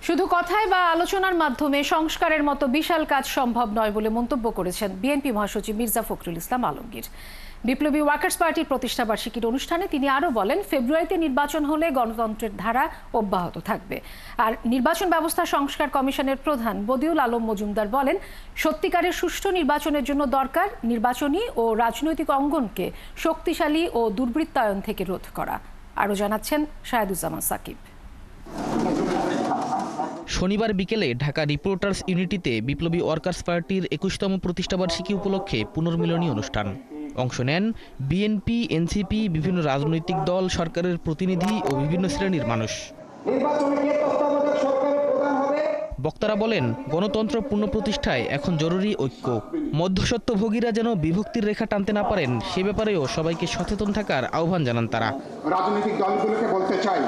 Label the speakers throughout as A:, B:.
A: শুধু কথায় বা আলোচনার মাধ্যমে সংস্কারের মতো বিশাল কাজ সম্ভব নয় বলে মন্তব্য করেছেন বিএনপি মহাসচিব মির্জা ফখরুল ইসলাম আলমগীর। বিপ্লবী ওয়ার্কার্স পার্টির প্রতিষ্ঠাবার্ষিকীর অনুষ্ঠানে তিনি আরও বলেন, ফেব্রুয়ারিতে নির্বাচন হলে গণতন্ত্রের ধারা অব্যাহত থাকবে। আর নির্বাচন ব্যবস্থা সংস্কার কমিশনের প্রধান বদিউল আলম মজুমদার বলেন, সত্যিকারের সুষ্ঠু নির্বাচনের জন্য দরকার নির্বাচনী ও রাজনৈতিক অঙ্গনকে শক্তিশালী ও দুর্বৃত্তায়ন থেকে রোধ করা। আরও জানাচ্ছেন শাহেদুজ্জামান সাকিব।
B: শনিবার বিকেলে ঢাকা রিপোর্টার্স ইউনিটিতে বিপ্লবী ওয়ার্কার্স পার্টির ২১তম প্রতিষ্ঠাবার্ষিকী উপলক্ষে পুনর্মিলনী অনুষ্ঠান। অংশ নেন বিএনপি, এনসিপি, বিভিন্ন রাজনৈতিক দল, সরকারের প্রতিনিধি ও বিভিন্ন শ্রেণীর মানুষ। বক্তারা বলেন, গণতন্ত্র পুনঃপ্রতিষ্ঠায় এখন জরুরি ঐক্য। মধ্যস্বত্বভোগীরা যেন বিভক্তির রেখা টানতে না পারেন সে ব্যাপারেও সবাইকে সচেতন থাকার আহ্বান জানান তারা।
C: রাজনৈতিক দলগুলোকে বলতে চাই,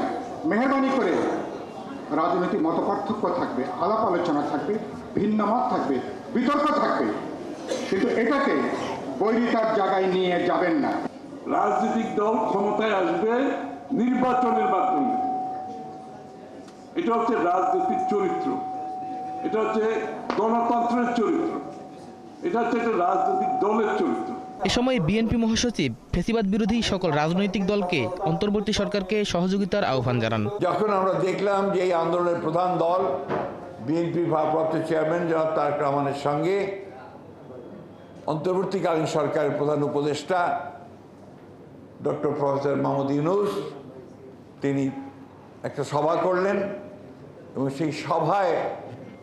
C: মেহরবানি করে রাজনৈতিক মতপার্থক্য থাকবে, আলাপ আলোচনা থাকবে, ভিন্ন মত থাকবে, বিতর্ক থাকবে, কিন্তু এটাকে বৈরিতার জায়গায় নিয়ে যাবেন না।
D: রাজনৈতিক দল ক্ষমতায় আসবে নির্বাচনের মাধ্যমে। এটা হচ্ছে রাজনৈতিক চরিত্র, এটা হচ্ছে গণতন্ত্রের চরিত্র, এটা হচ্ছে একটা রাজনৈতিক দলের চরিত্র।
B: এ সময় বিএনপি মহাসচিব ফ্যাসিবাদ বিরোধী সকল রাজনৈতিক দলকে অন্তর্বর্তী সরকারকে সহযোগিতার আহ্বান জানান।
E: যখন আমরা দেখলাম যে এই আন্দোলনের প্রধান দল বিএনপি ভারপ্রাপ্ত চেয়ারম্যান জনাব তারেক রহমানের সঙ্গে অন্তর্বর্তীকালীন সরকারের প্রধান উপদেষ্টা ডক্টর প্রফেসর মোহাম্মদ ইউনূস তিনি একটা সভা করলেন এবং সেই সভায়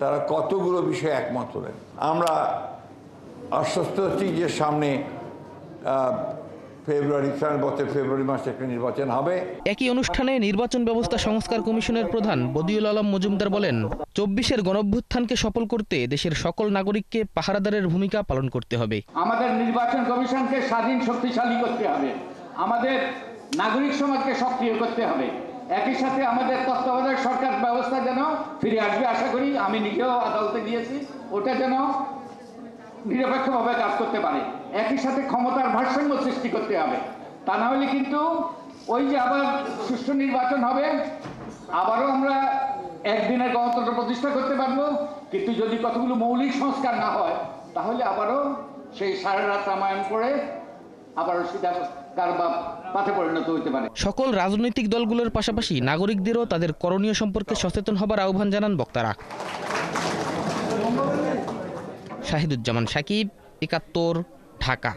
E: তারা কতগুলো বিষয়ে একমত হলেন। আমরা আশ্বস্ত হচ্ছি যে সামনে ফেব্রুয়ারি মাসে একটা নির্বাচন হবে।
B: একই অনুষ্ঠানে নির্বাচন ব্যবস্থা সংস্কার কমিশনের প্রধান বদিউল আলম মজুমদার বলেন, ২৪-এর গণঅভ্যুত্থানকে সফল করতে দেশের সকল নাগরিককে পাহারাদারের ভূমিকা পালন করতে হবে।
F: আমাদের নির্বাচন কমিশনকে স্বাধীন শক্তিশালী করতে হবে, আমাদের নাগরিক সমাজকে সক্রিয় করতে হবে, একই সাথে আমাদের তত্ত্বাবধায়ক সরকার ব্যবস্থা যেন ফিরে আসবে আশা করি। আমি নিজেও আদালতে গিয়েছি, ওটা যেন নিরপেক্ষভাবে কাজ করতে পারে। একই সাথে ক্ষমতার ভারসাম্য সৃষ্টি করতে হবে, তা না হলে কিন্তু ওই যে আবার সুষ্ঠু নির্বাচন হবে, আবারও আমরা একদিনের গণতন্ত্র প্রতিষ্ঠা করতে পারবো, কিন্তু যদি কতগুলো মৌলিক সংস্কার না হয় তাহলে আবারও সেই সারা রাত রামায়ণ করে আবারও সেটা কারবার পাথে পরিণত হতে পারে।
B: সকল রাজনৈতিক দলগুলোর পাশাপাশি নাগরিকদেরও তাদের করণীয় সম্পর্কে সচেতন হবার আহ্বান জানান বক্তারা। শাহিদুজ্জামান সাকিব, ৭১, ঢাকা।